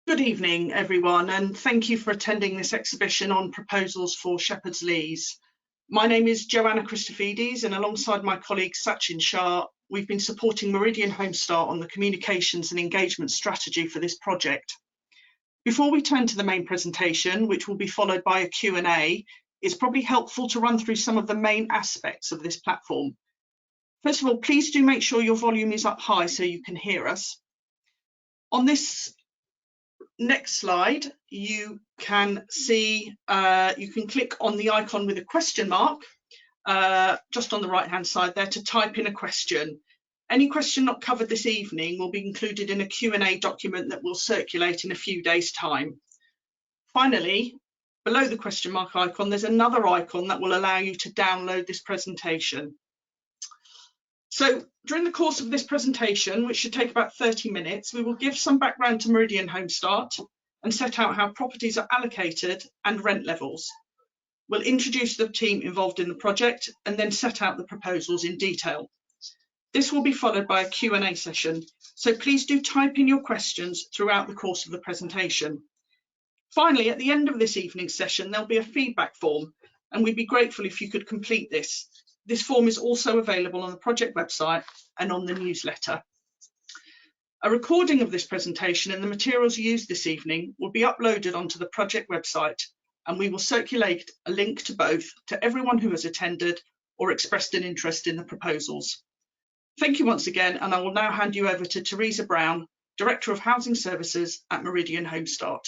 Good evening, everyone, and thank you for attending this exhibition on proposals for Shepherds Leas. My name is Joanna Christofides, and alongside my colleague Sachin Shah, we've been supporting Meridian Homestart on the communications and engagement strategy for this project. Before we turn to the main presentation, which will be followed by a Q&A, it's probably helpful to run through some of the main aspects of this platform. First of all, please do make sure your volume is up high so you can hear us. On this next slide, you can see, you can click on the icon with a question mark just on the right hand side there to type in a question. Any question not covered this evening will be included in a Q&A document that will circulate in a few days' time. Finally, below the question mark icon, there's another icon that will allow you to download this presentation. So during the course of this presentation, which should take about 30 minutes, we will give some background to Meridian Homestart and set out how properties are allocated and rent levels. We'll introduce the team involved in the project and then set out the proposals in detail. This will be followed by a Q&A session, so please do type in your questions throughout the course of the presentation. Finally, at the end of this evening's session, there'll be a feedback form, and we'd be grateful if you could complete this. This form is also available on the project website and on the newsletter. A recording of this presentation and the materials used this evening will be uploaded onto the project website, and we will circulate a link to both to everyone who has attended or expressed an interest in the proposals. Thank you once again, and I will now hand you over to Teresa Brown, Director of Housing Services at Meridian Homestart.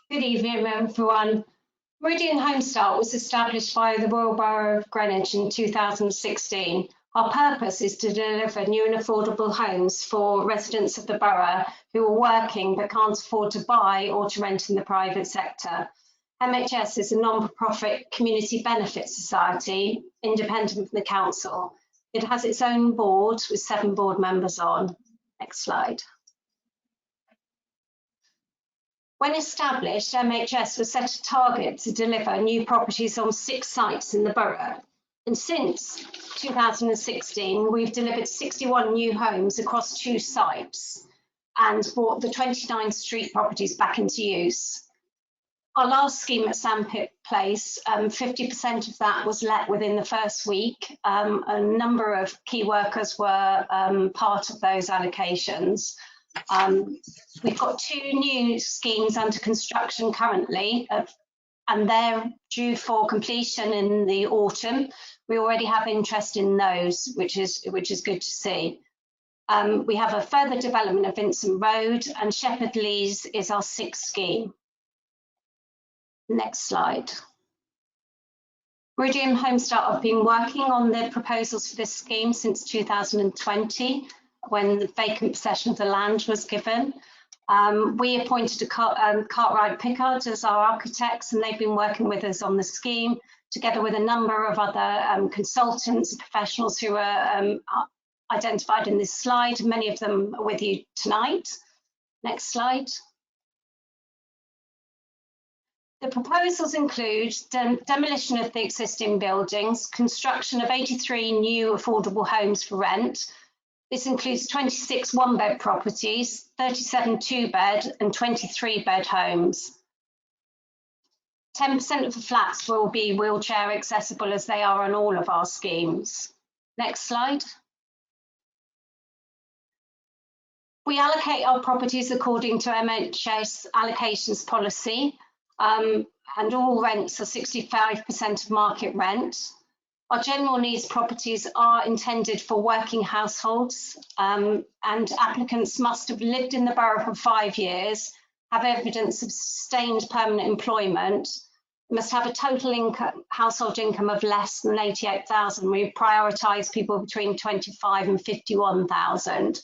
Good evening, everyone. Meridian Homestart was established by the Royal Borough of Greenwich in 2016. Our purpose is to deliver new and affordable homes for residents of the borough who are working but can't afford to buy or to rent in the private sector. MHS is a non-profit community benefit society, independent from the council. It has its own board with 7 board members on. Next slide. When established, MHS was set a target to deliver new properties on 6 sites in the borough. And since 2016, we've delivered 61 new homes across 2 sites and brought the 29 street properties back into use. Our last scheme at Sandpit Place, 50% of that was let within the first week. A number of key workers were part of those allocations. We've got 2 new schemes under construction currently, and they're due for completion in the autumn. We already have interest in those, which is good to see. We have a further development of Vincent Road, and Shepherds Leas is our 6th scheme. Next slide. Meridian Homestart have been working on the proposals for this scheme since 2020. When the vacant possession of the land was given. We appointed a Cartwright Pickard as our architects, and they've been working with us on the scheme, together with a number of other consultants and professionals who are identified in this slide. Many of them are with you tonight. Next slide. The proposals include demolition of the existing buildings, construction of 83 new affordable homes for rent. This includes 26 one-bed properties, 37 two-bed and 23-bed homes. 10% of the flats will be wheelchair accessible, as they are on all of our schemes. Next slide. We allocate our properties according to MHS allocations policy, and all rents are 65% of market rent. Our general needs properties are intended for working households, and applicants must have lived in the borough for 5 years, have evidence of sustained permanent employment, must have a total household income of less than 88,000. We prioritise people between 25 and 51,000.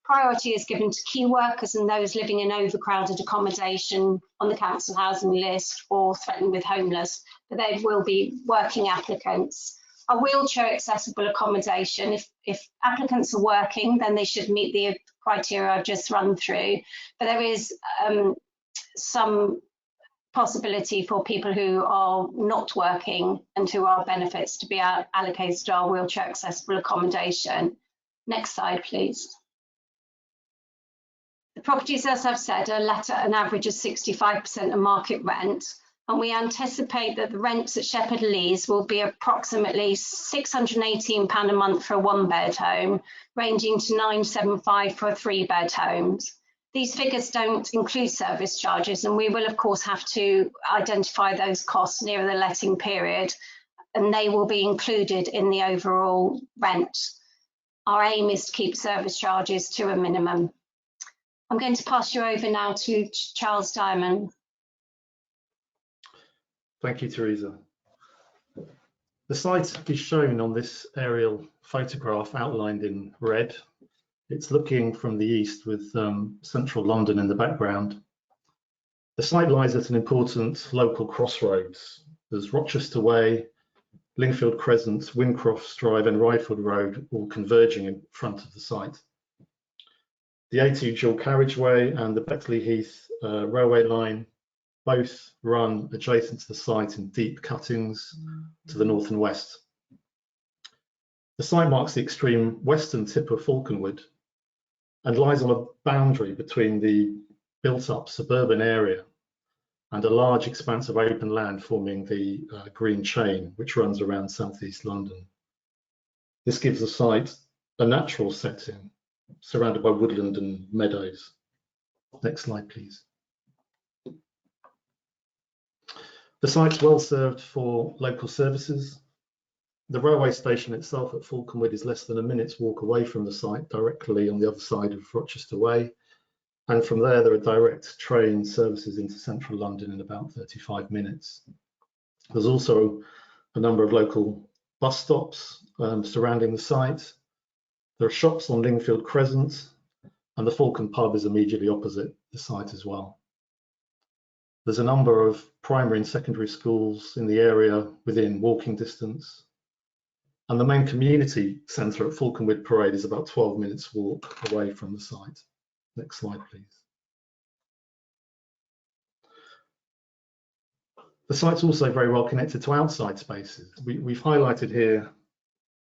Priority is given to key workers and those living in overcrowded accommodation on the council housing list or threatened with homeless, but they will be working applicants. A wheelchair accessible accommodation, if applicants are working, then they should meet the criteria I've just run through, but there is some possibility for people who are not working and who are benefits to be allocated to our wheelchair accessible accommodation. Next slide, please. The properties, as I've said, are let at an average of 65% of market rent, and we anticipate that the rents at Shepherds Leas will be approximately £618 a month for a 1-bed home, ranging to £975 for a 3-bed home. These figures don't include service charges, and we will of course have to identify those costs near the letting period, and they will be included in the overall rent. Our aim is to keep service charges to a minimum. I'm going to pass you over now to Charles Diamond. Thank you, Teresa. The site is shown on this aerial photograph outlined in red. It's looking from the east with central London in the background. The site lies at an important local crossroads. There's Rochester Way, Lingfield Crescent, Wincrofts Drive and Rydford Road all converging in front of the site. The A2 dual carriageway and the Bexley Heath railway line both run adjacent to the site in deep cuttings to the north and west. The site marks the extreme western tip of Falconwood and lies on a boundary between the built-up suburban area and a large expanse of open land forming the green chain, which runs around southeast London. This gives the site a natural setting, surrounded by woodland and meadows. Next slide, please. The site's well served for local services. The railway station itself at Falconwood is less than a minute's walk away from the site, directly on the other side of Rochester Way. And from there are direct train services into central London in about 35 minutes. There's also a number of local bus stops surrounding the site. There are shops on Lingfield Crescent, and the Falcon pub is immediately opposite the site as well. There's a number of primary and secondary schools in the area within walking distance. And the main community centre at Falconwood Parade is about 12 minutes walk away from the site. Next slide, please. The site's also very well connected to outside spaces. We've highlighted here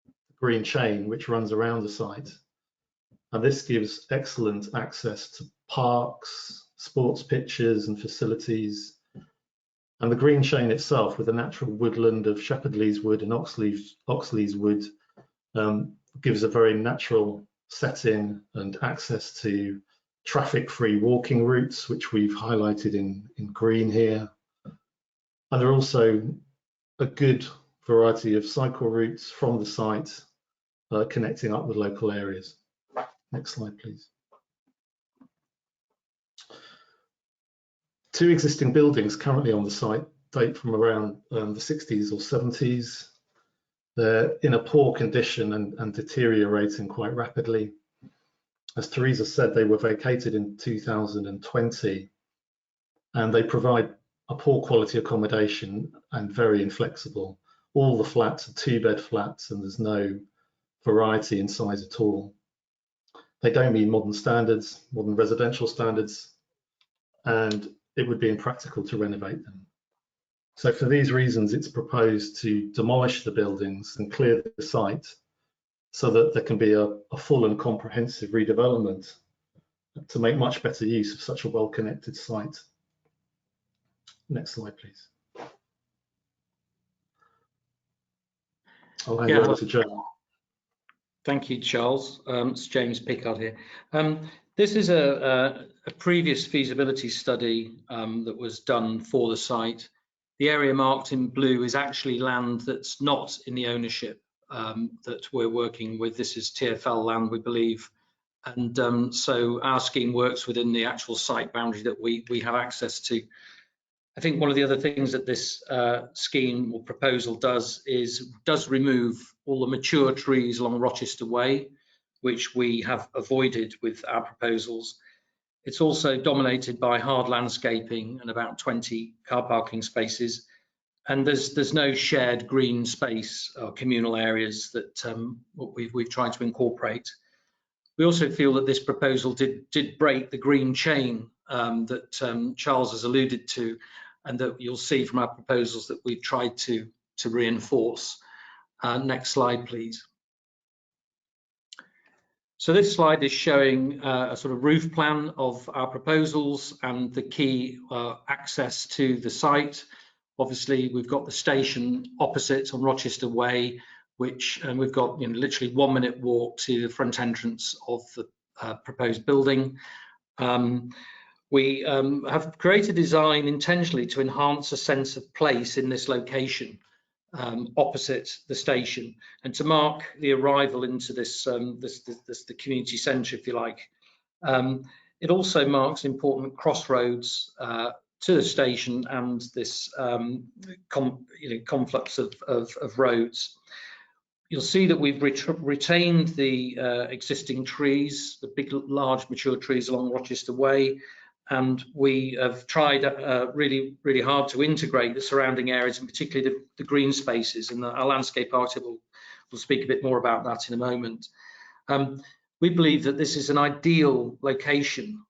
the green chain which runs around the site. And this gives excellent access to parks, sports pitches and facilities. And the green chain itself, with the natural woodland of Shepherds Leas Wood and Oxley's Wood, gives a very natural setting and access to traffic-free walking routes, which we've highlighted in green here. And there are also a good variety of cycle routes from the site connecting up with local areas. Next slide, please. Two existing buildings currently on the site date from around the 60s or 70s. They're in a poor condition and deteriorating quite rapidly. As Teresa said, they were vacated in 2020, and they provide a poor quality accommodation and very inflexible. All the flats are 2-bed flats and there's no variety in size at all. They don't meet modern standards, modern residential standards, and it would be impractical to renovate them. So for these reasons, it's proposed to demolish the buildings and clear the site so that there can be a full and comprehensive redevelopment to make much better use of such a well-connected site. Next slide, please. I'll hand you over to Joe. Thank you, Charles. It's James Pickard here. This is a previous feasibility study that was done for the site. The area marked in blue is actually land that's not in the ownership that we're working with. This is TfL land, we believe. And so our scheme works within the actual site boundary that we have access to. I think one of the other things that this scheme or proposal does remove all the mature trees along Rochester Way, which we have avoided with our proposals. It's also dominated by hard landscaping and about 20 car parking spaces. And there's no shared green space or communal areas that we've tried to incorporate. We also feel that this proposal did break the green chain that Charles has alluded to, and that you'll see from our proposals that we've tried to reinforce. Next slide, please. So this slide is showing a sort of roof plan of our proposals and the key access to the site. Obviously, we've got the station opposite on Rochester Way, which we've got literally 1 minute walk to the front entrance of the proposed building. We have created design intentionally to enhance a sense of place in this location opposite the station, and to mark the arrival into this, the community centre, if you like. It also marks important crossroads to the station and this conflux of roads. You'll see that we've retained the existing trees, the big, large, mature trees along Rochester Way, and we have tried really, really hard to integrate the surrounding areas, and particularly the green spaces. And our landscape architect will speak a bit more about that in a moment. We believe that this is an ideal location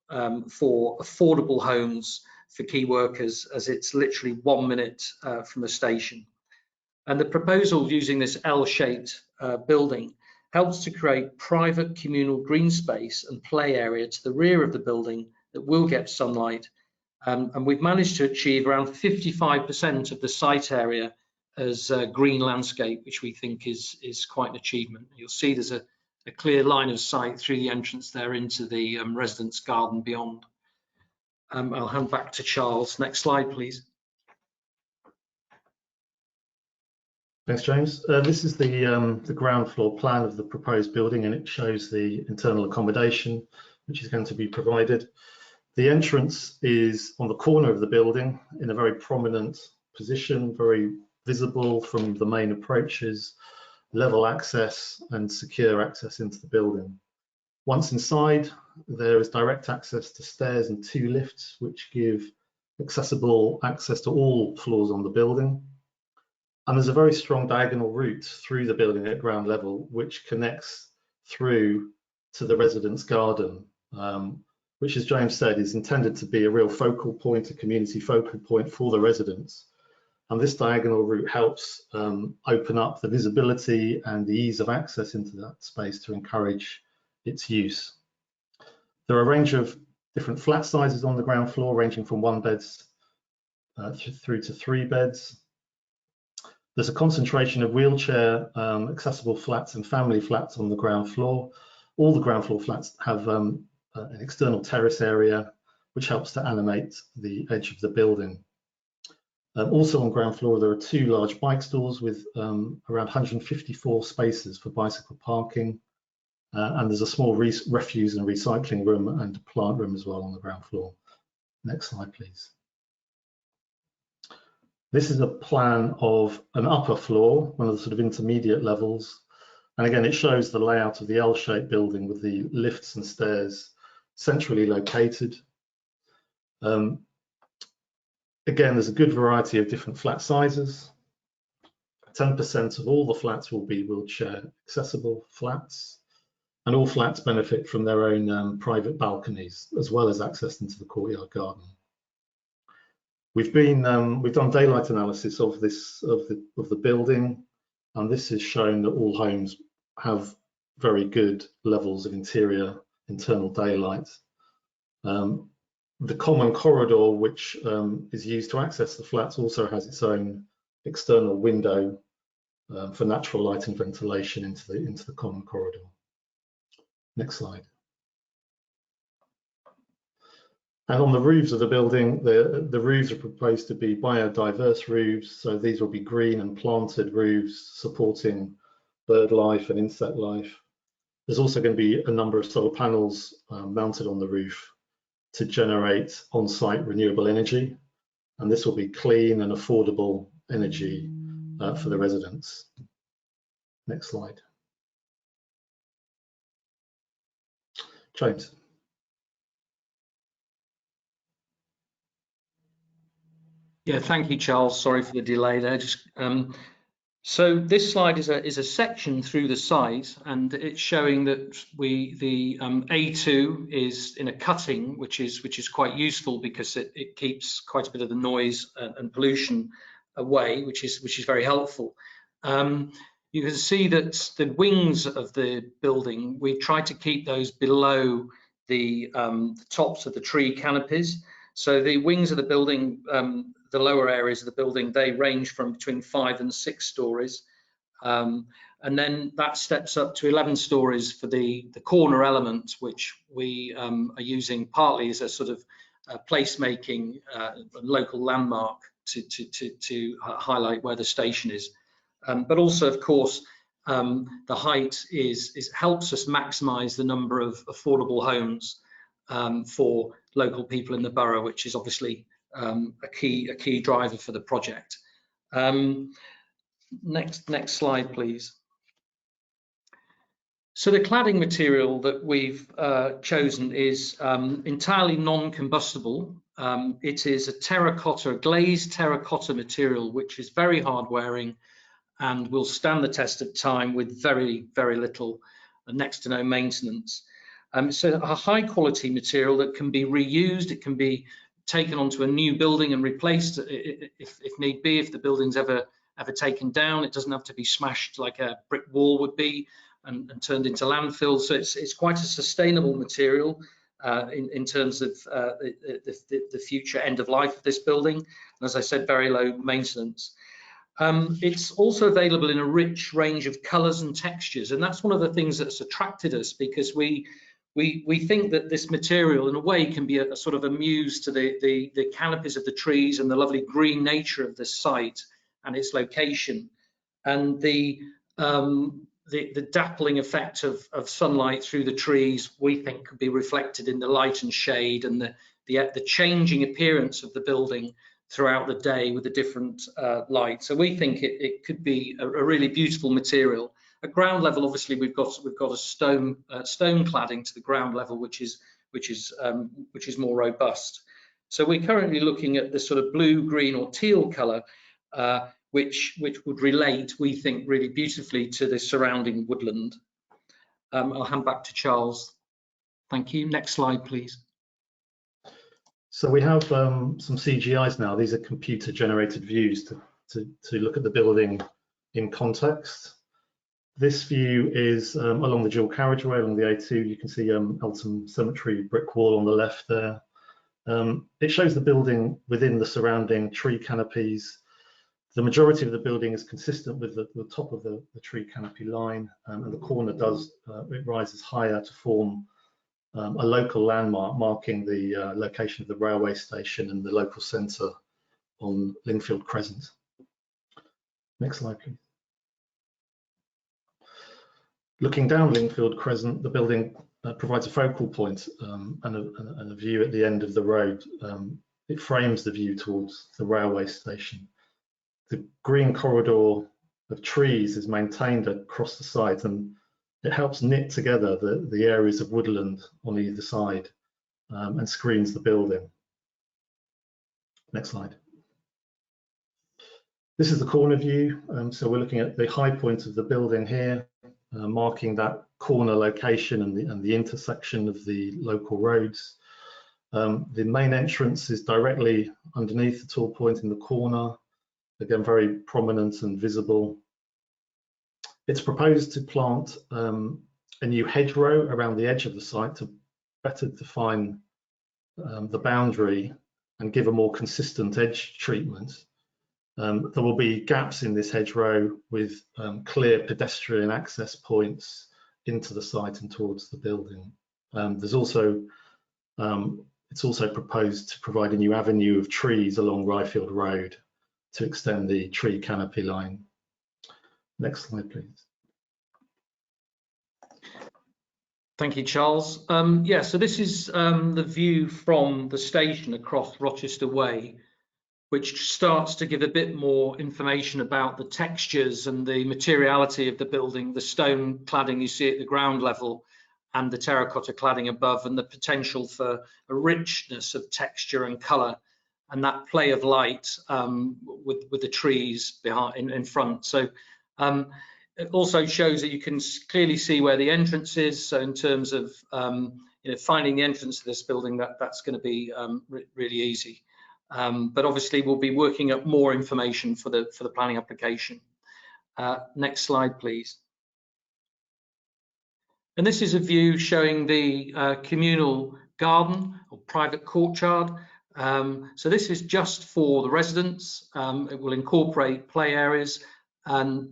for affordable homes for key workers, as it's literally 1 minute from the station. And the proposal using this L-shaped building helps to create private communal green space and play area to the rear of the building that will get sunlight. And we've managed to achieve around 55% of the site area as green landscape, which we think is quite an achievement. You'll see there's a clear line of sight through the entrance there into the residence garden beyond. I'll hand back to Charles. Next slide, please. Thanks, James. This is the ground floor plan of the proposed building, and it shows the internal accommodation which is going to be provided. The entrance is on the corner of the building in a very prominent position, very visible from the main approaches, level access and secure access into the building. Once inside, there is direct access to stairs and 2 lifts, which give accessible access to all floors on the building. And there's a very strong diagonal route through the building at ground level, which connects through to the residence garden, which, as James said, is intended to be a real focal point, a community focal point for the residents. And this diagonal route helps open up the visibility and the ease of access into that space to encourage its use. There are a range of different flat sizes on the ground floor, ranging from 1 beds through to 3 beds. There's a concentration of wheelchair accessible flats and family flats on the ground floor. All the ground floor flats have an external terrace area, which helps to animate the edge of the building. Also on ground floor, there are 2 large bike stalls with around 154 spaces for bicycle parking. And there's a small refuse and recycling room and a plant room as well on the ground floor. Next slide, please. This is a plan of an upper floor, one of the sort of intermediate levels. And again, it shows the layout of the L-shaped building with the lifts and stairs centrally located. Again, there's a good variety of different flat sizes. 10% of all the flats will be wheelchair accessible flats, and all flats benefit from their own private balconies, as well as access into the courtyard garden. We've done daylight analysis of the building, and this has shown that all homes have very good levels of internal daylight. The common corridor, which is used to access the flats, also has its own external window for natural light and ventilation into the common corridor. Next slide. And on the roofs of the building, the roofs are proposed to be biodiverse roofs. So these will be green and planted roofs supporting bird life and insect life. There's also going to be a number of solar panels mounted on the roof to generate on-site renewable energy. And this will be clean and affordable energy for the residents. Next slide. James. Yeah, thank you, Charles. Sorry for the delay there. So this slide is a section through the site, and it's showing that the A2 is in a cutting, which is quite useful because it keeps quite a bit of the noise and pollution away, which is very helpful. You'll you can see that the wings of the building, we've tried to keep those below the tops of the tree canopies. So the wings of the building, the lower areas of the building, they range from between 5 and 6 stories. And then that steps up to 11 stories for the corner element, which we are using partly as a sort of placemaking local landmark to highlight where the station is. But also, of course, the height helps us maximise the number of affordable homes for local people in the borough, which is obviously a key driver for the project. Next slide, please. So the cladding material that we've chosen is entirely non-combustible. It is a glazed terracotta material, which is very hard wearing and will stand the test of time with very, very little, next to no maintenance. It's a high quality material that can be reused. It can be taken onto a new building and replaced if need be, if the building's ever taken down. It doesn't have to be smashed like a brick wall would be and turned into landfill. So it's quite a sustainable material in terms of the future end of life of this building. And as I said, very low maintenance. It's also available in a rich range of colours and textures, and that's one of the things that's attracted us, because we think that this material in a way can be a sort of a muse to the canopies of the trees and the lovely green nature of this site and its location, and the dappling effect of sunlight through the trees we think could be reflected in the light and shade and the changing appearance of the building throughout the day with the different light. So we think it could be a really beautiful material. At ground level, obviously, we've got a stone cladding to the ground level, which is more robust. So we're currently looking at this sort of blue, green, or teal colour, which would relate, we think, really beautifully to the surrounding woodland. I'll hand back to Charles. Thank you. Next slide, please. So we have some CGIs now. These are computer-generated views to look at the building in context. This view is along the dual carriageway along the A2. You can see Eltham Cemetery brick wall on the left there. It shows the building within the surrounding tree canopies. The majority of the building is consistent with the top of the tree canopy line, and the corner it rises higher to form a local landmark marking the location of the railway station and the local centre on Lingfield Crescent. Next slide, please. Looking down Lingfield Crescent, the building provides a focal point and a view at the end of the road. It frames the view towards the railway station. The green corridor of trees is maintained across the site, and it helps knit together the areas of woodland on either side and screens the building. Next slide. This is the corner view. So we're looking at the high point of the building here, marking that corner location and the intersection of the local roads. The main entrance is directly underneath the tall point in the corner, again very prominent and visible. It's proposed to plant a new hedgerow around the edge of the site to better define the boundary and give a more consistent edge treatment. There will be gaps in this hedgerow with clear pedestrian access points into the site and towards the building. It's also proposed to provide a new avenue of trees along Ryfield Road to extend the tree canopy line. Next slide, please. Thank you, Charles. Yeah, so this is the view from the station across Rochester Way, which starts to give a bit more information about the textures and the materiality of the building, the stone cladding you see at the ground level and the terracotta cladding above, and the potential for a richness of texture and colour and that play of light with the trees behind in front. So it also shows that you can clearly see where the entrance is. So in terms of finding the entrance to this building, that's going to be really easy. But obviously we'll be working up more information for the planning application. Next slide, please. And this is a view showing the communal garden or private courtyard. So this is just for the residents. It will incorporate play areas, and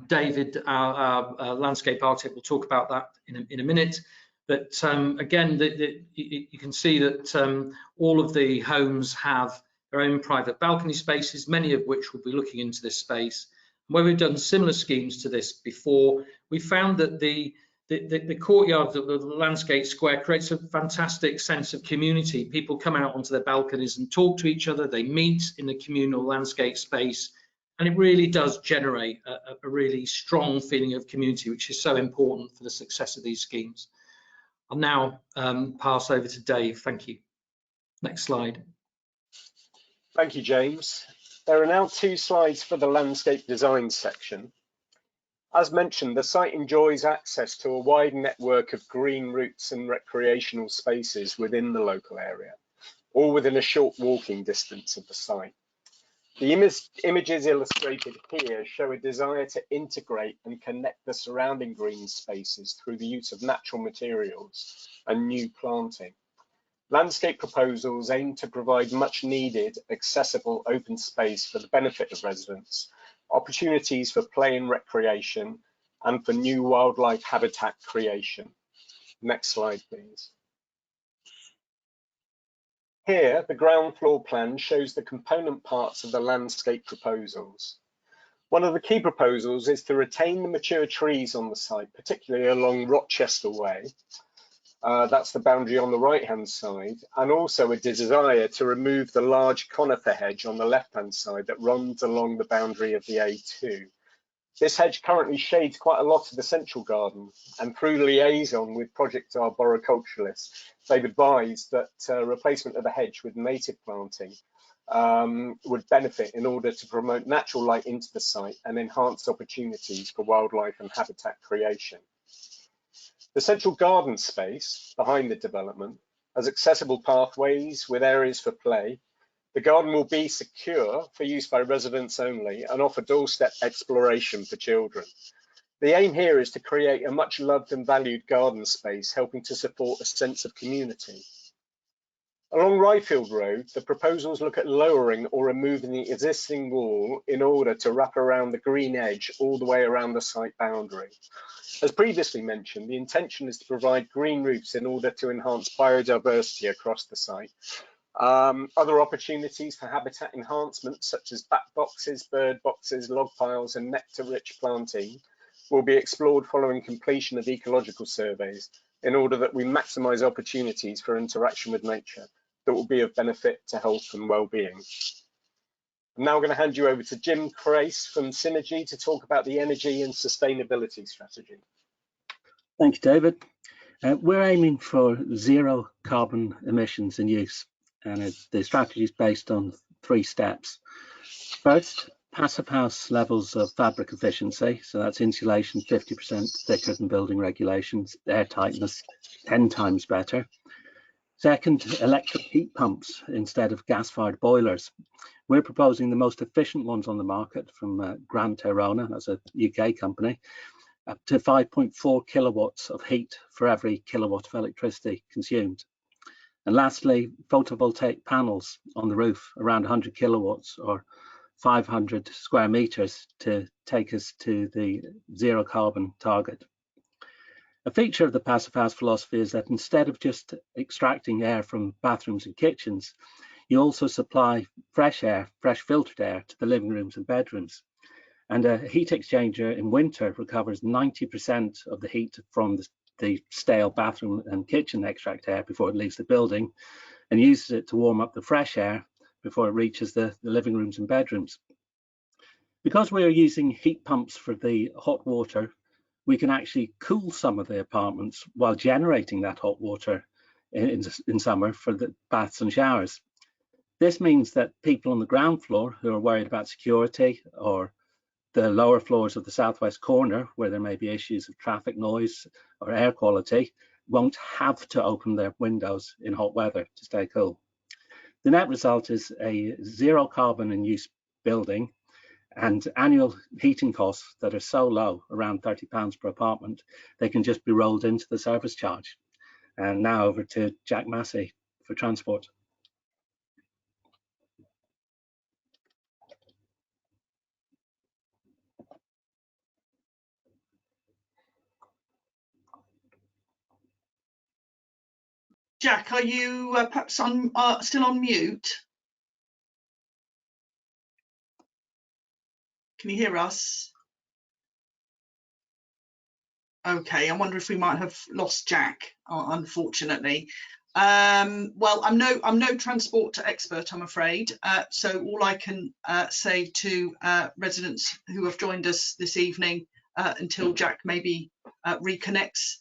David, our landscape architect, will talk about that in a minute. But again, you can see that all of the homes have their own private balcony spaces, many of which will be looking into this space. Where we've done similar schemes to this before, we found that the courtyard, the landscape square, creates a fantastic sense of community. People come out onto their balconies and talk to each other. They meet in the communal landscape space, and it really does generate a really strong feeling of community, which is so important for the success of these schemes. I'll now pass over to Dave. Thank you. Next slide. Thank you, James. There are now 2 slides for the landscape design section. As mentioned, the site enjoys access to a wide network of green routes and recreational spaces within the local area, all within a short walking distance of the site. The images illustrated here show a desire to integrate and connect the surrounding green spaces through the use of natural materials and new planting. Landscape proposals aim to provide much needed, accessible open space for the benefit of residents, opportunities for play and recreation, and for new wildlife habitat creation. Next slide, please. Here, the ground floor plan shows the component parts of the landscape proposals. One of the key proposals is to retain the mature trees on the site, particularly along Rochester Way. That's the boundary on the right-hand side, and also a desire to remove the large conifer hedge on the left-hand side that runs along the boundary of the A2. This hedge currently shades quite a lot of the central garden, and through liaison with project arboriculturalists, they've advised that replacement of the hedge with native planting would benefit in order to promote natural light into the site and enhance opportunities for wildlife and habitat creation. The central garden space behind the development has accessible pathways with areas for play. The garden will be secure for use by residents only and offer doorstep exploration for children. The aim here is to create a much loved and valued garden space, helping to support a sense of community. Along Ryfield Road, the proposals look at lowering or removing the existing wall in order to wrap around the green edge all the way around the site boundary. As previously mentioned, the intention is to provide green roofs in order to enhance biodiversity across the site. Other opportunities for habitat enhancement, such as bat boxes, bird boxes, log piles, and nectar-rich planting, will be explored following completion of ecological surveys in order that we maximise opportunities for interaction with nature that will be of benefit to health and well-being. I'm now going to hand you over to Jim Crace from Synergy to talk about the energy and sustainability strategy. Thank you, David. We're aiming for 0 carbon emissions in use, and the strategy is based on 3 steps. First, passive house levels of fabric efficiency, so that's insulation 50% thicker than building regulations, air tightness 10 times better. Second, electric heat pumps instead of gas-fired boilers. We're proposing the most efficient ones on the market from Grant Airona, that's a UK company, up to 5.4 kilowatts of heat for every kilowatt of electricity consumed. And lastly, photovoltaic panels on the roof around 100 kilowatts or 500 square meters to take us to the 0 carbon target. A feature of the passive house philosophy is that instead of just extracting air from bathrooms and kitchens, you also supply fresh air, fresh filtered air to the living rooms and bedrooms. And a heat exchanger in winter recovers 90% of the heat from the stale bathroom and kitchen extract air before it leaves the building, and uses it to warm up the fresh air before it reaches the living rooms and bedrooms. Because we are using heat pumps for the hot water, we can actually cool some of the apartments while generating that hot water in summer for the baths and showers. This means that people on the ground floor who are worried about security, or the lower floors of the southwest corner where there may be issues of traffic noise or air quality, won't have to open their windows in hot weather to stay cool. The net result is a 0 carbon in use building, and annual heating costs that are so low, around £30 per apartment, they can just be rolled into the service charge. And now over to Jack Massey for transport. Jack, are you perhaps still on mute? Can you hear us? Okay, I wonder if we might have lost Jack, unfortunately. Well, I'm no transport expert, I'm afraid. So all I can say to residents who have joined us this evening, until Jack maybe reconnects,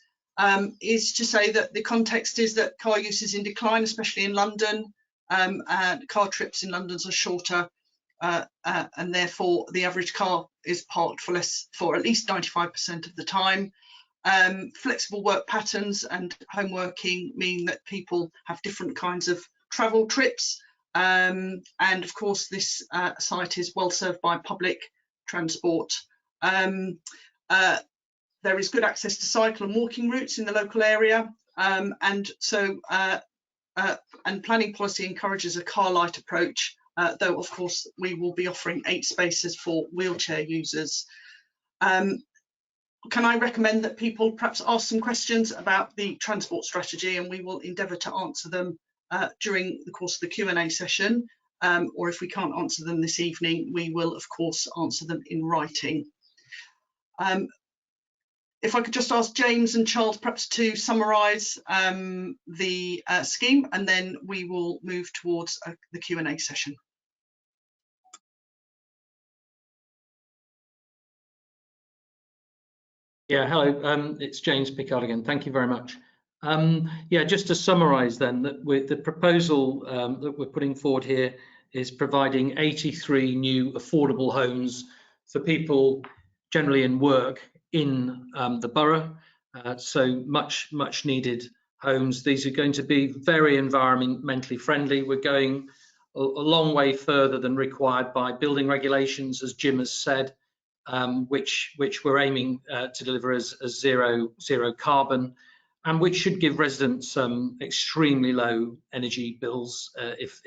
is to say that the context is that car use is in decline, especially in London. And car trips in London are shorter, and therefore the average car is parked for at least 95% of the time. Flexible work patterns and home working mean that people have different kinds of travel trips, and of course this site is well served by public transport. There is good access to cycle and walking routes in the local area, and planning policy encourages a car light approach, though of course we will be offering 8 spaces for wheelchair users. Can I recommend that people perhaps ask some questions about the transport strategy, and we will endeavour to answer them during the course of the Q&A session, or if we can't answer them this evening, we will of course answer them in writing. If I could just ask James and Charles perhaps to summarise the scheme, and then we will move towards the Q&A session. Yeah, hello, it's James Pickard again. Thank you very much. Yeah, just to summarise then, that with the proposal that we're putting forward here is providing 83 new affordable homes for people generally in work in the borough. So much needed homes. These are going to be very environmentally friendly. We're going a long way further than required by building regulations, as Jim has said. Which we're aiming to deliver as zero carbon, and which should give residents extremely low energy bills if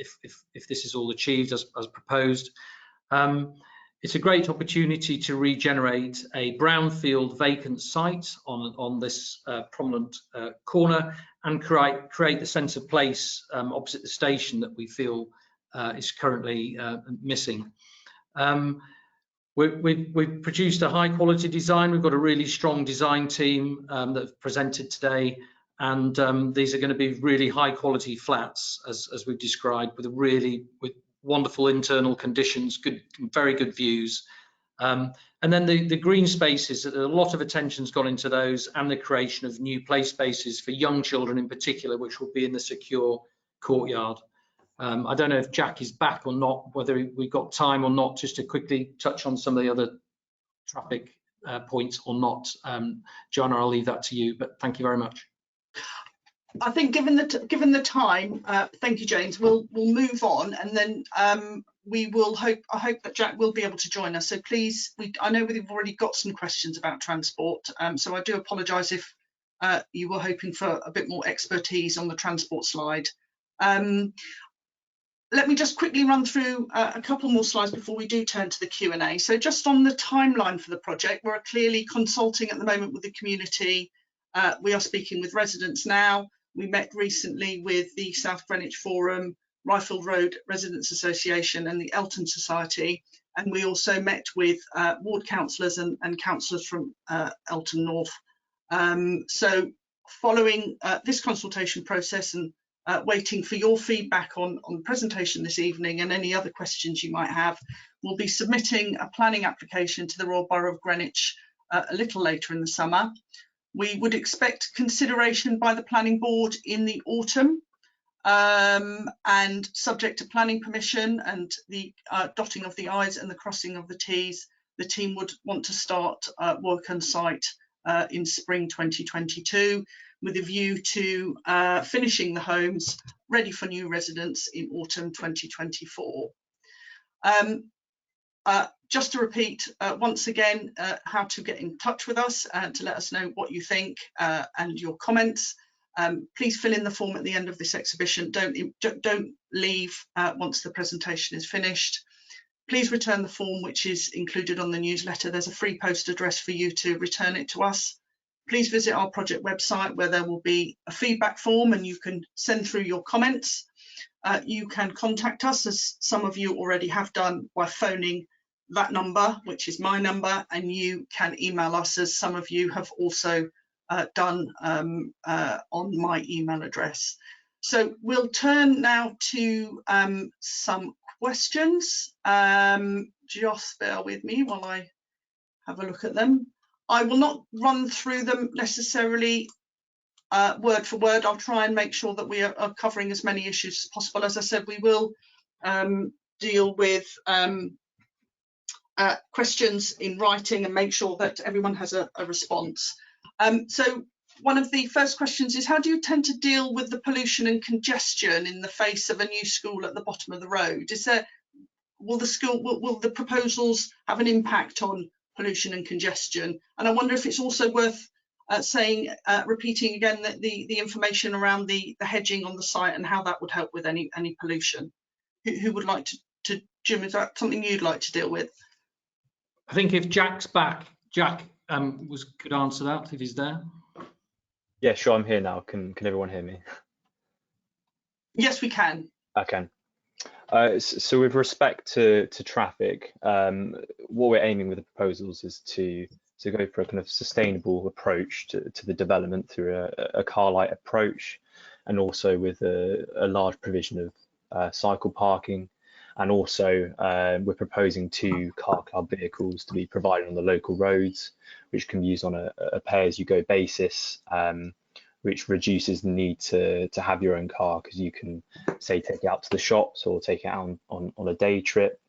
this is all achieved as proposed. It's a great opportunity to regenerate a brownfield vacant site on this prominent corner, and create the sense of place opposite the station that we feel is currently missing. We've produced a high quality design. We've got a really strong design team that have presented today, and these are going to be really high quality flats, as we've described, with wonderful internal conditions, very good views. And then the green spaces, a lot of attention's gone into those, and the creation of new play spaces for young children in particular, which will be in the secure courtyard. I don't know if Jack is back or not, whether we've got time or not, just to quickly touch on some of the other traffic points or not. Joanna, I'll leave that to you, but thank you very much. I think given the time, thank you, James, we'll move on, and then we will I hope that Jack will be able to join us. So please, I know we've already got some questions about transport, so I do apologise if you were hoping for a bit more expertise on the transport slide. Let me just quickly run through a couple more slides before we do turn to the Q&A. So just on the timeline for the project, we're clearly consulting at the moment with the community. We are speaking with residents now. We met recently with the South Greenwich Forum, Ryfield Road Residents Association and the Elton Society. And we also met with ward councillors and councillors from Elton North. So following this consultation process and waiting for your feedback on the presentation this evening and any other questions you might have, we'll be submitting a planning application to the Royal Borough of Greenwich a little later in the summer. We would expect consideration by the planning board in the autumn, and subject to planning permission and the dotting of the I's and the crossing of the T's, the team would want to start work on site in spring 2022, with a view to finishing the homes ready for new residents in autumn 2024. just to repeat once again how to get in touch with us to let us know what you think and your comments. Please fill in the form at the end of this exhibition. Don't leave once the presentation is finished. Please return the form which is included on the newsletter. There's a free post address for you to return it to us. Please visit our project website where there will be a feedback form and you can send through your comments. You can contact us, as some of you already have done, by phoning that number, which is my number, and you can email us, as some of you have also done on my email address. So we'll turn now to some questions. Just bear with me while I have a look at them. I will not run through them necessarily word for word. I'll try and make sure that we are covering as many issues as possible. As I said, we will deal with questions in writing and make sure that everyone has a response. So one of the first questions is, how do you tend to deal with the pollution and congestion in the face of a new school at the bottom of the road? Will the proposals have an impact on pollution and congestion? And I wonder if it's also worth repeating again the information around the hedging on the site and how that would help with any pollution. Who would like to Jim, is that something you'd like to deal with? I think if Jack's back, Jack could answer that if he's there. Yeah, sure, I'm here now. Can everyone hear me? Yes, we can. I can. So with respect to traffic, what we're aiming with the proposals is to go for a kind of sustainable approach to the development through a car light approach, and also with a large provision of cycle parking. And also we're proposing 2 car club vehicles to be provided on the local roads, which can be used on a pay-as-you-go basis, which reduces the need to have your own car, because you can, say, take it out to the shops or take it out on a day trip.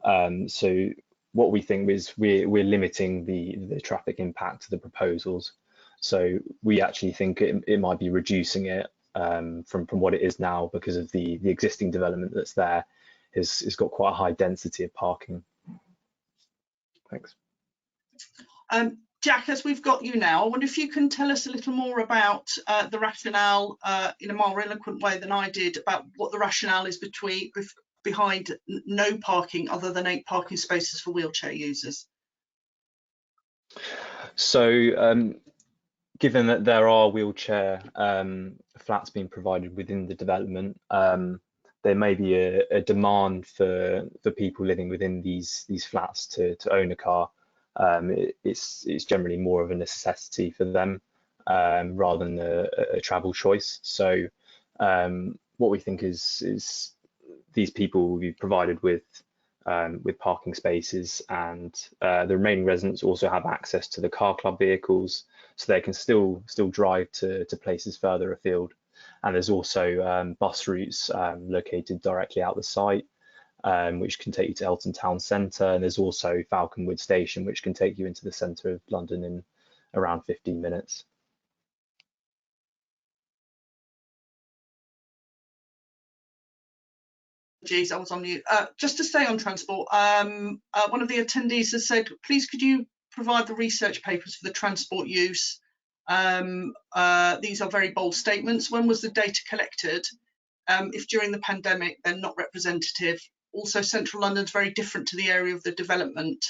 So what we think is we're limiting the traffic impact of the proposals. So we actually think it might be reducing it from what it is now, because of the existing development that's there. It's got quite a high density of parking. Thanks. Jack, as we've got you now, I wonder if you can tell us a little more about the rationale in a more eloquent way than I did, about what the rationale is behind no parking other than 8 parking spaces for wheelchair users. So given that there are wheelchair flats being provided within the development, there may be a demand for people living within these flats to own a car. It's generally more of a necessity for them rather than a travel choice. So what we think is these people will be provided with parking spaces, and the remaining residents also have access to the car club vehicles, so they can still drive to places further afield. And there's also bus routes located directly out the site, which can take you to Elton Town Centre, and there's also Falconwood Station, which can take you into the centre of London in around 15 minutes. Geez, I was on mute. Just to stay on transport, one of the attendees has said, please could you provide the research papers for the transport use? These are very bold statements. When was the data collected? If during the pandemic, they're not representative. Also, central London's very different to the area of the development.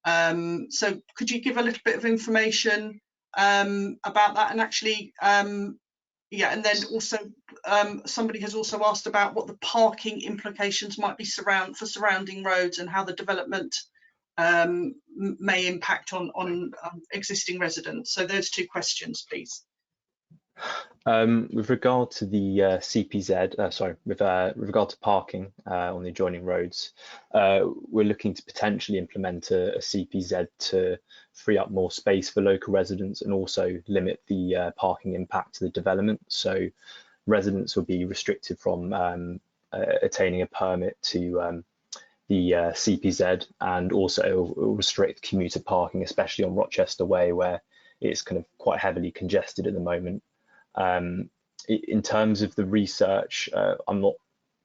So could you give a little bit of information about that? And actually, yeah, and then also somebody has also asked about what the parking implications might be for surrounding roads, and how the development may impact on existing residents. So those 2 questions, please. With regard to the CPZ, with regard to parking on the adjoining roads, we're looking to potentially implement a CPZ to free up more space for local residents and also limit the parking impact to the development. So residents will be restricted from attaining a permit to the CPZ, and also it will restrict commuter parking, especially on Rochester Way, where it's kind of quite heavily congested at the moment. In terms of the research, I'm not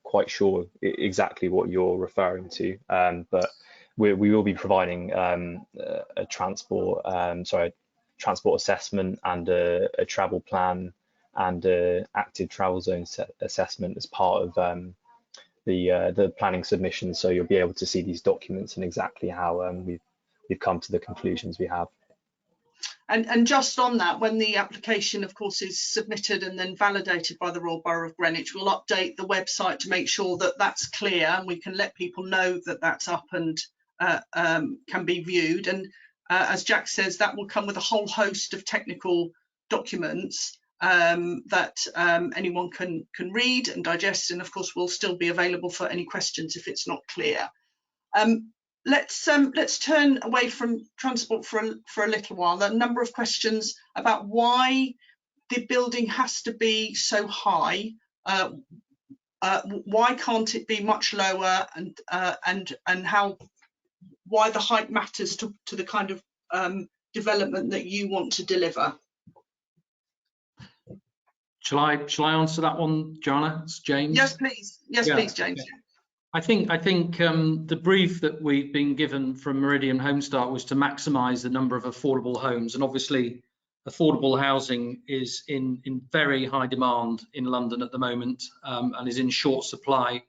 quite sure exactly what you're referring to, but we will be providing a transport assessment and a travel plan and an active travel zone assessment as part of the planning submission. So you'll be able to see these documents and exactly how we've come to the conclusions we have. And just on that, when the application, of course, is submitted and then validated by the Royal Borough of Greenwich, we'll update the website to make sure that that's clear and we can let people know that that's up and can be viewed. And as Jack says, that will come with a whole host of technical documents that anyone can read and digest. And of course, will still be available for any questions if it's not clear. Let's turn away from transport for a little while. There are a number of questions about why the building has to be so high. Why can't it be much lower, and why the height matters to the kind of development that you want to deliver. Shall I answer that one, Joanna? It's James. Yes, please. Yes, yeah. Please, James. I think the brief that we've been given from Meridian Homestart was to maximise the number of affordable homes, and obviously affordable housing is in very high demand in London at the moment, and is in short supply,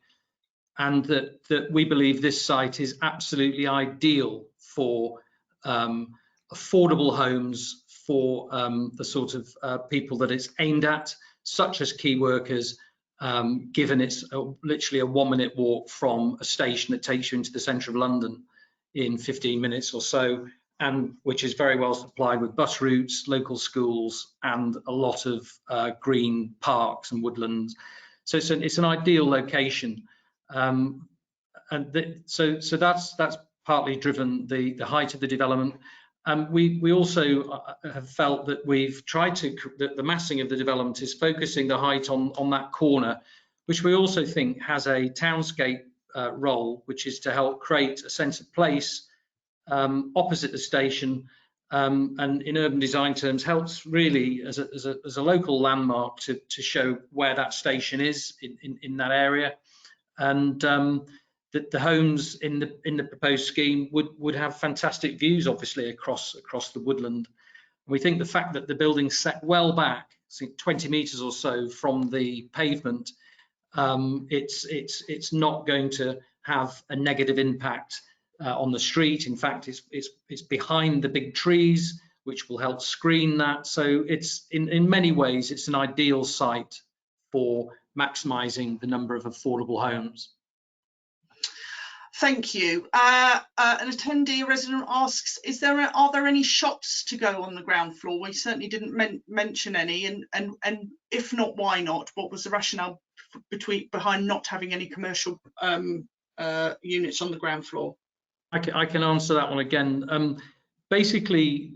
and that we believe this site is absolutely ideal for affordable homes for the sort of people that it's aimed at, such as key workers, given it's literally a 1-minute walk from a station that takes you into the centre of London in 15 minutes or so, and which is very well supplied with bus routes, local schools, and a lot of green parks and woodlands. So it's an ideal location, so that's partly driven the height of the development. We also have felt that we've tried to, that the massing of the development is focusing the height on that corner, which we also think has a townscape role, which is to help create a sense of place opposite the station, and in urban design terms helps really as a local landmark to show where that station is in that area. And that the homes in the proposed scheme would have fantastic views, obviously, across the woodland. We think the fact that the building's set well back, 20 metres or so from the pavement, it's not going to have a negative impact on the street. In fact, it's behind the big trees, which will help screen that. So it's in many ways it's an ideal site for maximising the number of affordable homes. Thank you. An attendee, a resident, asks, are there any shops to go on the ground floor? We certainly didn't mention any, and if not, why not? What was the rationale behind not having any commercial units on the ground floor? I can answer that one again. Basically,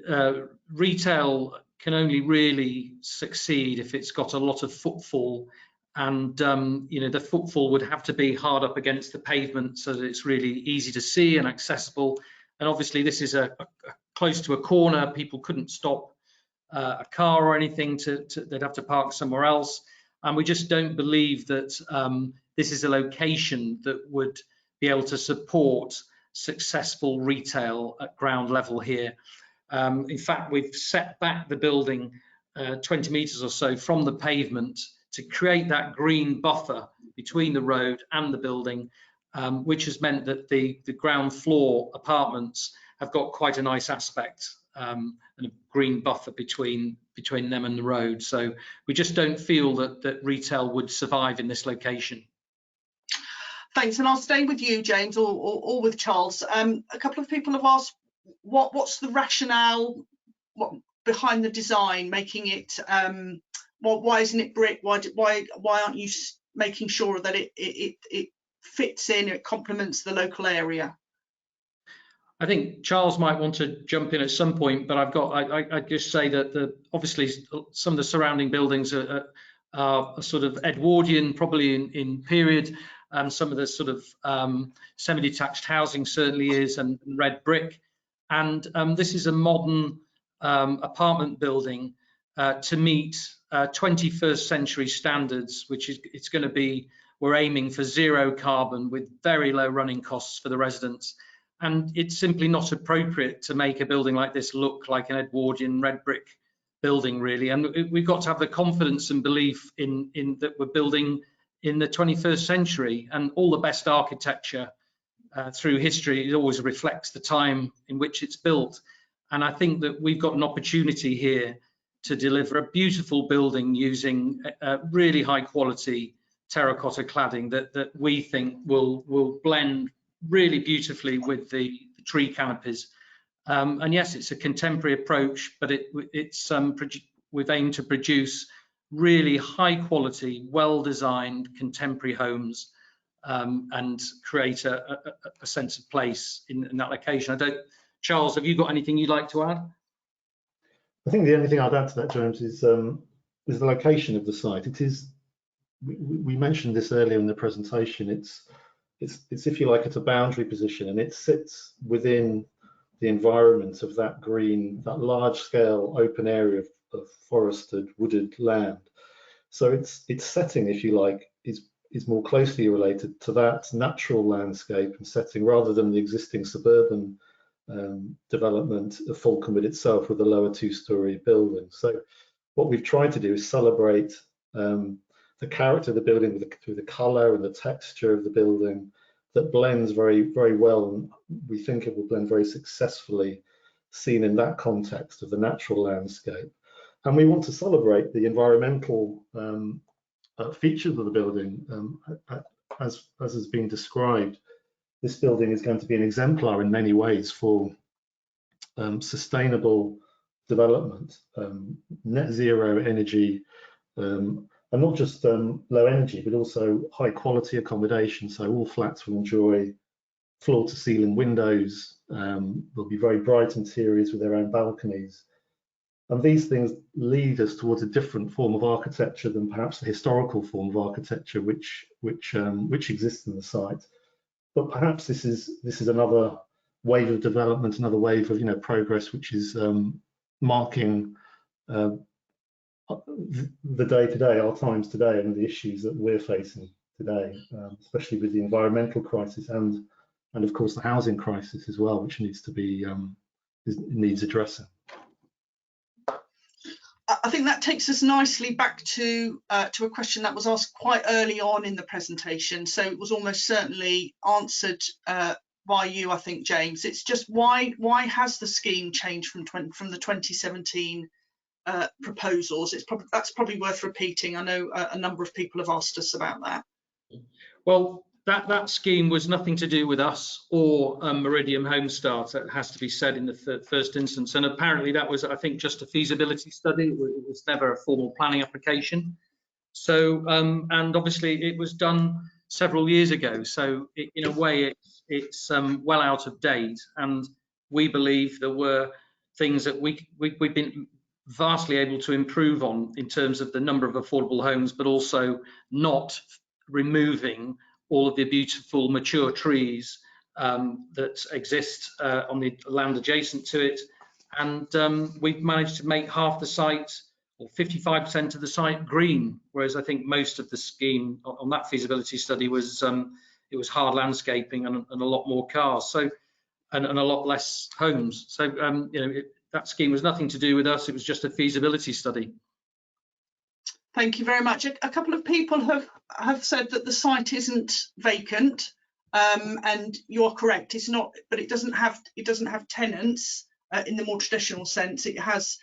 retail can only really succeed if it's got a lot of footfall. And the footfall would have to be hard up against the pavement so that it's really easy to see and accessible. And obviously this is close to a corner. People couldn't stop a car or anything, they'd have to park somewhere else. And we just don't believe that this is a location that would be able to support successful retail at ground level here. In fact, we've set back the building 20 metres or so from the pavement to create that green buffer between the road and the building, which has meant that the ground floor apartments have got quite a nice aspect and a green buffer between them and the road. So we just don't feel that retail would survive in this location. Thanks, and I'll stay with you, James, or with Charles. A couple of people have asked what's the rationale behind the design, making it why isn't it brick? Why aren't you making sure that it fits in, it complements the local area? I think Charles might want to jump in at some point, but I'd just say that obviously some of the surrounding buildings are sort of Edwardian, probably in period. Some of the sort of semi-detached housing certainly is, and red brick. And this is a modern apartment building to meet 21st century standards, which is it's going to be, we're aiming for zero carbon with very low running costs for the residents. and it's simply not appropriate to make a building like this look like an Edwardian red brick building, really. And we've got to have the confidence and belief in that we're building in the 21st century, and all the best architecture through history, it always reflects the time in which it's built. And I think that we've got an opportunity here to deliver a beautiful building using really high quality terracotta cladding that we think will blend really beautifully with the tree canopies. And yes, it's a contemporary approach, but we've aimed to produce really high quality, well designed contemporary homes, and create a sense of place in that location. Charles, have you got anything you'd like to add? I think the only thing I'd add to that, James, is the location of the site. It is, we mentioned this earlier in the presentation, it's if you like, it's a boundary position, and it sits within the environment of that green, that large scale open area of forested, wooded land. So its setting, if you like, is more closely related to that natural landscape and setting, rather than the existing suburban development of Fulcomwood itself with a lower two-storey building. So what we've tried to do is celebrate the character of the building through the colour and the texture of the building that blends very, very well, and we think it will blend very successfully seen in that context of the natural landscape. And we want to celebrate the environmental features of the building. As has been described, this building is going to be an exemplar in many ways for sustainable development, net zero energy, and not just low energy, but also high quality accommodation. So all flats will enjoy floor to ceiling windows, will be very bright interiors with their own balconies. And these things lead us towards a different form of architecture than perhaps the historical form of architecture which exists in the site. But perhaps this is another wave of development, another wave of progress, which is marking the day to day, our times today, and the issues that we're facing today, especially with the environmental crisis and of course the housing crisis as well, which needs to be needs addressing. I think that takes us nicely back to a question that was asked quite early on in the presentation. So it was almost certainly answered by you, I think, James. It's just why has the scheme changed from the 2017 proposals? That's probably worth repeating. I know a number of people have asked us about that. Well, that scheme was nothing to do with us or Meridian Homestart. That has to be said in the first instance. And apparently that was, I think, just a feasibility study. It was never a formal planning application. So, and obviously it was done several years ago. So in a way, it's well out of date. And we believe there were things that we've been vastly able to improve on in terms of the number of affordable homes, but also not removing all of the beautiful mature trees that exist on the land adjacent to it. And we've managed to make half the site, or 55% of the site, green, whereas I think most of the scheme on that feasibility study was it was hard landscaping and a lot more cars, so and a lot less homes. So that scheme was nothing to do with us. It was just a feasibility study. Thank you very much. A couple of people have said that the site isn't vacant, and you're correct. It's not, but it doesn't have tenants in the more traditional sense. It has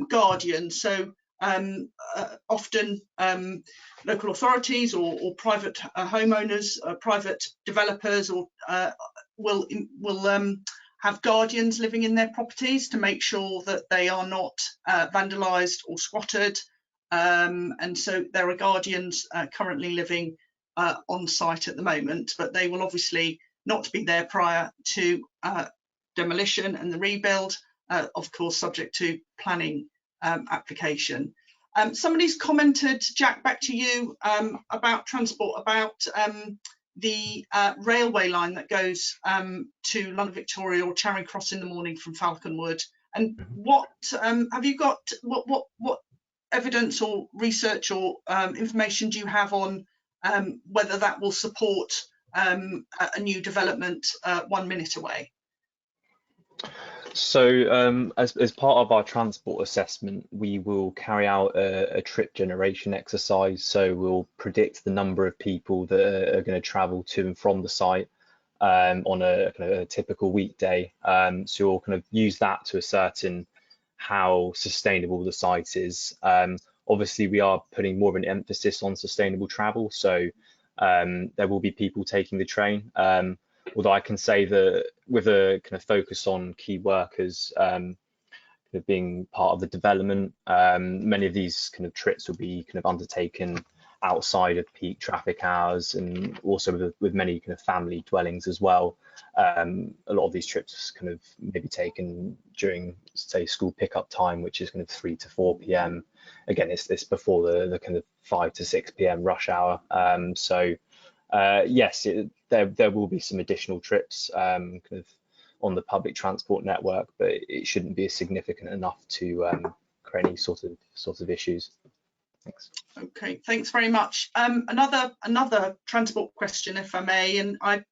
guardians. So often local authorities or private homeowners, private developers, or will have guardians living in their properties to make sure that they are not vandalised or squatted. And so there are guardians currently living on site at the moment, but they will obviously not be there prior to demolition and the rebuild, of course, subject to planning application. Somebody's commented, Jack, back to you, about transport, about the railway line that goes to London Victoria or Charing Cross in the morning from Falconwood. And what have you got? What evidence or research or information do you have on whether that will support a new development 1 minute away? So as part of our transport assessment, we will carry out a trip generation exercise. So we'll predict the number of people that are going to travel to and from the site on a kind of a typical weekday. So we'll kind of use that to ascertain how sustainable the site is. Obviously, we are putting more of an emphasis on sustainable travel. So there will be people taking the train. Although I can say that with a kind of focus on key workers being part of the development, many of these kind of trips will be kind of undertaken outside of peak traffic hours, and also with many kind of family dwellings as well. A lot of these trips kind of maybe taken during, say, school pickup time, which is kind of 3 to 4 p.m. Again, it's before the kind of 5 to 6 p.m. rush hour. Yes, there will be some additional trips kind of on the public transport network, but it shouldn't be significant enough to create any sort of issues. Thanks. Okay, thanks very much. Another transport question, if I may, and I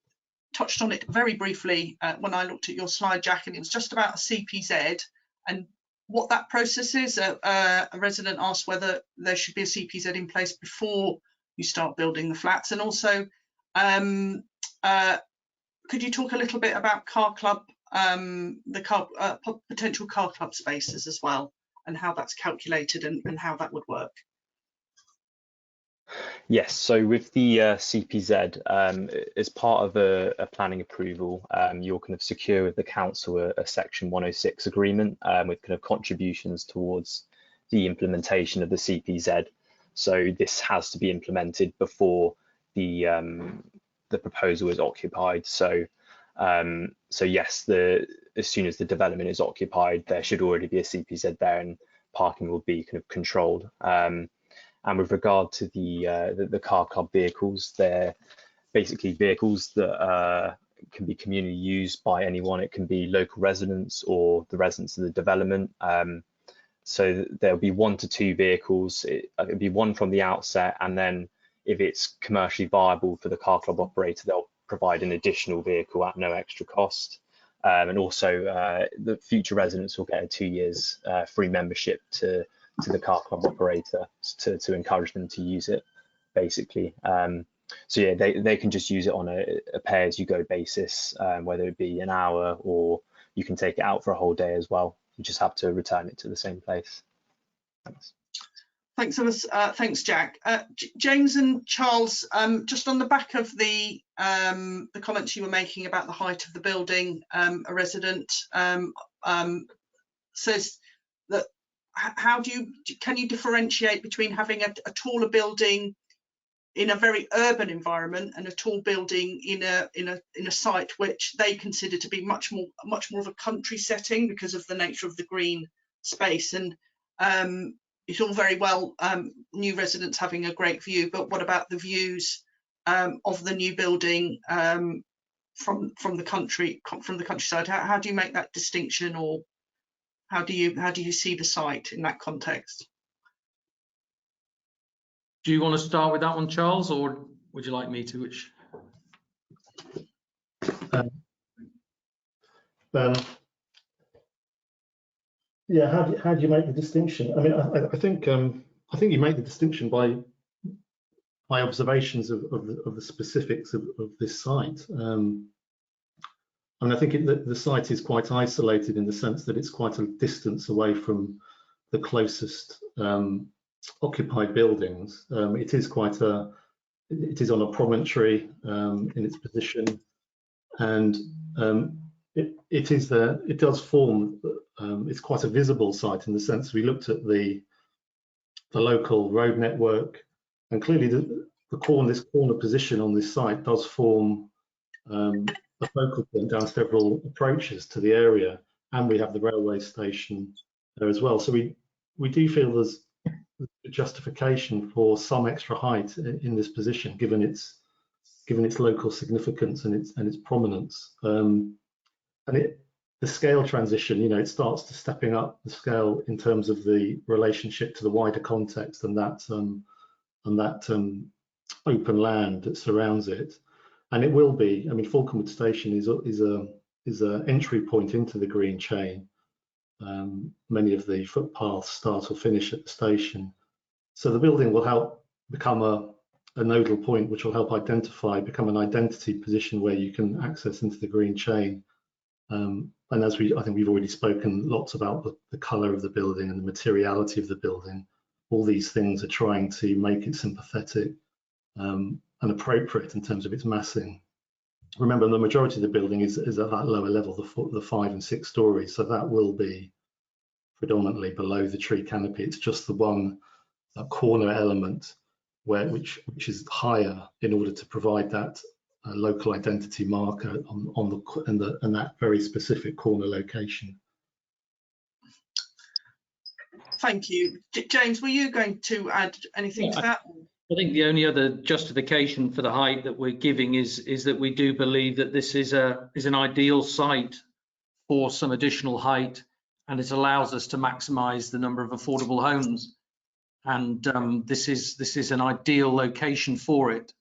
touched on it very briefly when I looked at your slide, Jack, and it was just about a CPZ and what that process is. A resident asked whether there should be a CPZ in place before you start building the flats, and also could you talk a little bit about car club, potential car club spaces as well, and how that's calculated and how that would work? Yes, so with the CPZ, as part of a planning approval, you'll kind of secure with the council a Section 106 agreement with kind of contributions towards the implementation of the CPZ. So this has to be implemented before the proposal is occupied. So yes, as soon as the development is occupied, there should already be a CPZ there, and parking will be kind of controlled. And with regard to the car club vehicles, they're basically vehicles that can be communally used by anyone. It can be local residents or the residents of the development. So there'll be 1 to 2 vehicles. It'll be one from the outset, and then if it's commercially viable for the car club operator, they'll provide an additional vehicle at no extra cost. And also the future residents will get a 2 years free membership to the car club operator to encourage them to use it, basically. So yeah, they can just use it on a pay-as-you-go basis, whether it be an hour or you can take it out for a whole day as well. You just have to return it to the same place. Thanks. Thanks, Jack. James and Charles, just on the back of the comments you were making about the height of the building, a resident says that can you differentiate between having a taller building in a very urban environment and a tall building in a site which they consider to be much more of a country setting because of the nature of the green space? And it's all very well new residents having a great view, but what about the views of the new building from the countryside? How do you make that distinction, or how do you see the site in that context? Do you want to start with that one, Charles, or would you like me to? Yeah, how do you make the distinction? I mean, I think you make the distinction by observations of the specifics of this site. I mean, I think the site is quite isolated in the sense that it's quite a distance away from the closest occupied buildings. It is on a promontory in its position, and it does form. It's quite a visible site in the sense we looked at the local road network, and clearly this corner position on this site does form a focal point down several approaches to the area, and we have the railway station there as well. So we do feel there's a justification for some extra height in this position, given its local significance and its prominence. And the scale transition, it starts to stepping up the scale in terms of the relationship to the wider context and that open land that surrounds it. And it will be, I mean, Falconwood Station is is an entry point into the green chain. Many of the footpaths start or finish at the station. So the building will help become a nodal point, which will help become an identity position where you can access into the green chain. And as I think we've already spoken lots about the colour of the building and the materiality of the building. All these things are trying to make it sympathetic and appropriate in terms of its massing. Remember, the majority of the building is at that lower level, the 5 and 6 stories, so that will be predominantly below the tree canopy. It's just the one corner element which is higher in order to provide that local identity marker in that very specific corner location. Thank you. James, were you going to add anything to that? I think the only other justification for the height that we're giving is that we do believe that this is an ideal site for some additional height, and it allows us to maximise the number of affordable homes. And this is an ideal location for it.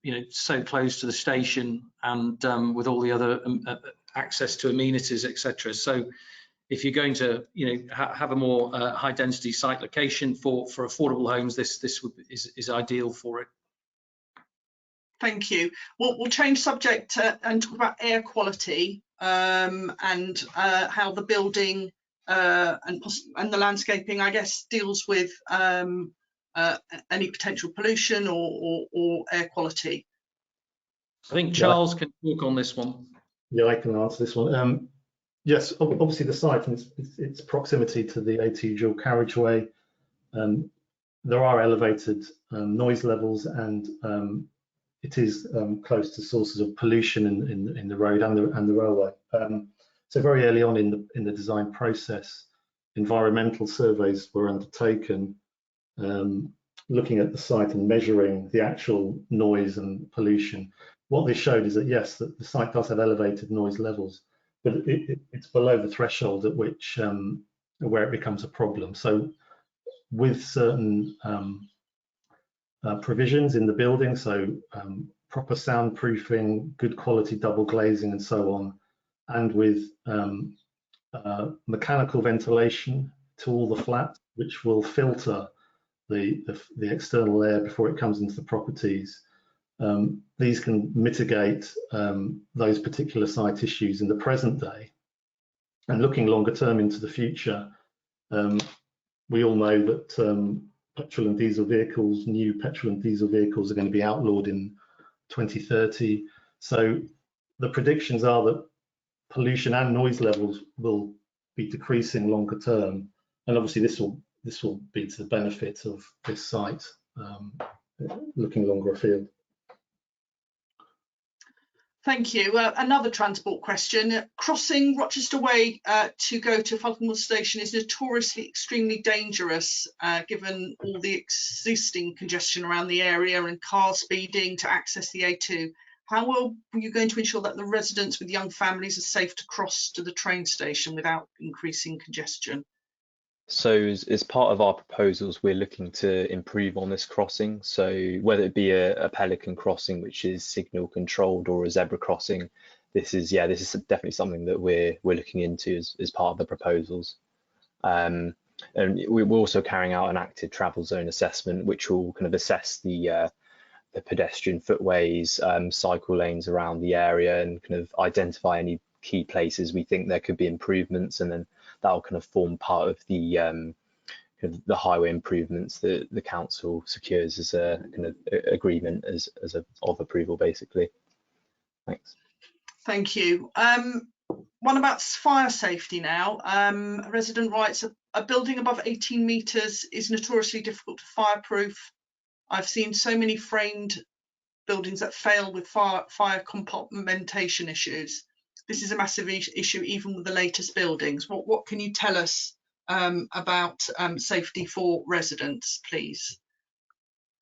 You know, so close to the station and with all the other access to amenities, etc. So if you're going to, you know, have a more high density site location for affordable homes, this is ideal for it. Thank you. We'll change subject and talk about air quality and how the building and the landscaping, I guess, deals with any potential pollution or air quality. I think Charles can talk on this one. Yeah, I can answer this one. Yes, obviously the site and its proximity to the A2 dual carriageway, there are elevated noise levels, and it is close to sources of pollution in the road and the railway. So very early on in the design process, environmental surveys were undertaken, looking at the site and measuring the actual noise and pollution. What they showed is that yes, the site does have elevated noise levels, but it's below the threshold at which where it becomes a problem. So with certain provisions in the building, so proper soundproofing, good quality double glazing and so on, and with mechanical ventilation to all the flats, which will filter the external air before it comes into the properties. These can mitigate those particular site issues in the present day. And looking longer term into the future, we all know that petrol and diesel vehicles, new petrol and diesel vehicles are going to be outlawed in 2030. So the predictions are that pollution and noise levels will be decreasing longer term. And obviously this will be to the benefit of this site looking longer afield. Thank you. Another transport question. Crossing Rochester Way to go to Falconwood Station is notoriously extremely dangerous, given all the existing congestion around the area and cars speeding to access the A2. How are you going to ensure that the residents with young families are safe to cross to the train station without increasing congestion? So as part of our proposals, we're looking to improve on this crossing. So whether it be a pelican crossing, which is signal controlled, or a zebra crossing, this is definitely something that we're looking into as part of the proposals. And we're also carrying out an active travel zone assessment, which will kind of assess the pedestrian footways, cycle lanes around the area, and kind of identify any key places we think there could be improvements, and then that'll kind of form part of the highway improvements that the council secures as a kind of agreement of approval, basically. Thanks. Thank you. One about fire safety now. A resident writes, a building above 18 metres is notoriously difficult to fireproof. I've seen so many framed buildings that fail with fire compartmentation issues. This is a massive issue even with the latest buildings. What can you tell us about safety for residents, please?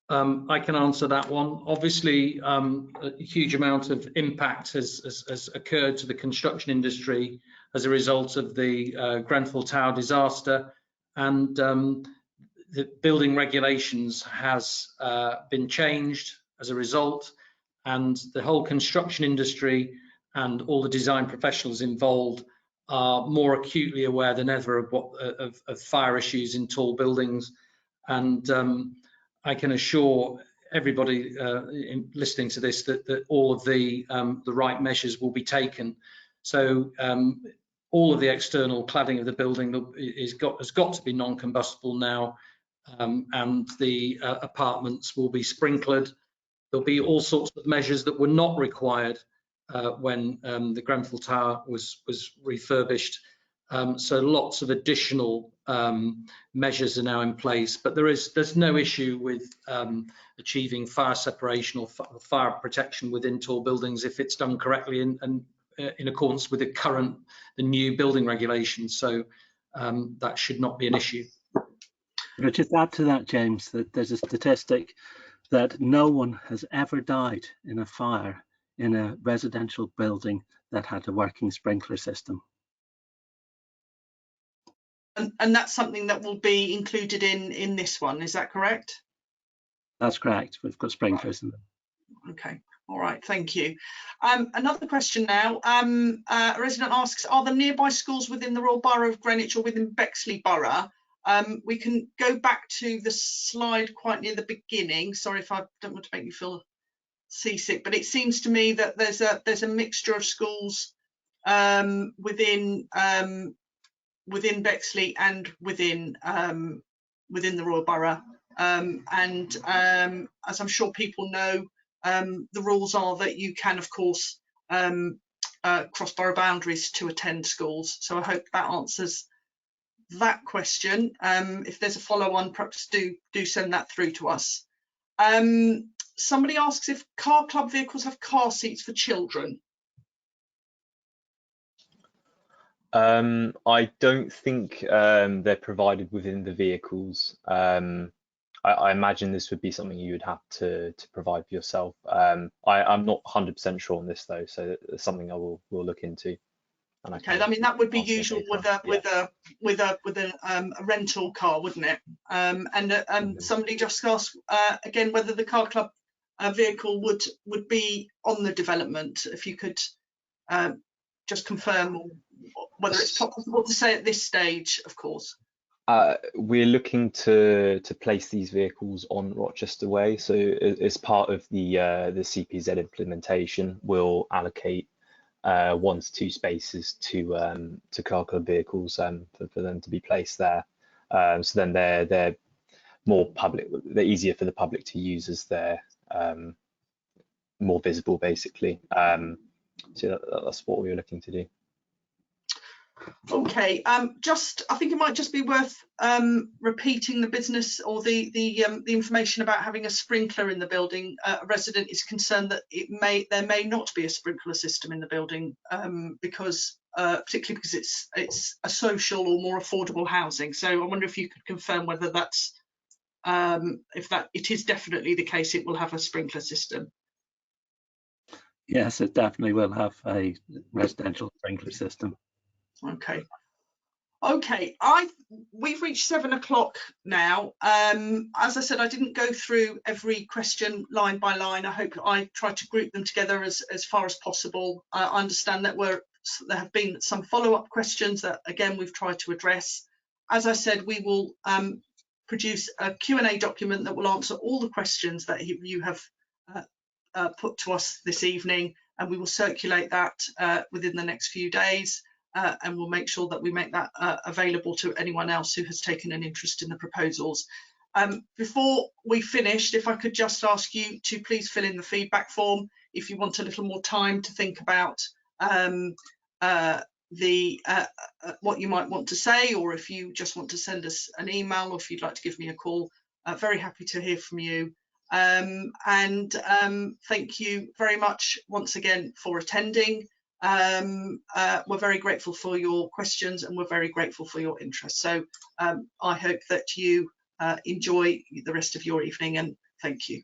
I can answer that one. Obviously, a huge amount of impact has occurred to the construction industry as a result of the Grenfell Tower disaster, and the building regulations has been changed as a result, and the whole construction industry and all the design professionals involved are more acutely aware than ever of fire issues in tall buildings. And I can assure everybody listening to this that all of the right measures will be taken. So all of the external cladding of the building has got to be non-combustible now, and the apartments will be sprinklered. There'll be all sorts of measures that were not required when the Grenfell Tower was refurbished. So lots of additional measures are now in place, but there's no issue with achieving fire separation or fire protection within tall buildings if it's done correctly and in accordance with the new building regulations. So that should not be an issue. But just add to that, James, that there's a statistic that no one has ever died in a fire in a residential building that had a working sprinkler system. And that's something that will be included in this one, is that correct? That's correct. We've got sprinklers in them. Okay, all right, thank you. Another question now. A resident asks, are there nearby schools within the Royal Borough of Greenwich or within Bexley Borough? We can go back to the slide quite near the beginning. Sorry if I don't want to make you feel seasick, but it seems to me that there's a mixture of schools within Bexley and within the Royal Borough. As I'm sure people know, the rules are that you can, of course, cross borough boundaries to attend schools. So I hope that answers that question. If there's a follow-on, perhaps do send that through to us. Somebody asks if car club vehicles have car seats for children. I don't think they're provided within the vehicles. I imagine this would be something you would have to provide for yourself. I'm not 100% sure on this though, so it's something I will look into. And okay, I mean that would be usual with a rental car, wouldn't it? Somebody just asked again whether the car club vehicle would be on the development. If you could just confirm whether it's possible to say at this stage, of course. We're looking to place these vehicles on Rochester Way. So as part of the CPZ implementation, we'll allocate 1 to 2 spaces to car club vehicles for them to be placed there. So then they're more public. They're easier for the public to use as they're more visible, basically. So that's what we were looking to do. Okay, I think it might just be worth repeating the business or the information about having a sprinkler in the building. A resident is concerned that there may not be a sprinkler system in the building because particularly because it's a social or more affordable housing. So I wonder if you could confirm whether that's it is definitely the case. It will have a sprinkler system. Yes, it definitely will have a residential sprinkler system. Okay. We've reached 7 o'clock now. As I said, I didn't go through every question line by line. I hope I tried to group them together as far as possible. I understand that there have been some follow-up questions that again we've tried to address. As I said, we will produce a Q&A document that will answer all the questions that you have put to us this evening, and we will circulate that within the next few days. And we'll make sure that we make that available to anyone else who has taken an interest in the proposals. Before we finished, if I could just ask you to please fill in the feedback form if you want a little more time to think about what you might want to say, or if you just want to send us an email, or if you'd like to give me a call. Very happy to hear from you. Thank you very much once again for attending. We're very grateful for your questions and we're very grateful for your interest. So I hope that you enjoy the rest of your evening, and thank you.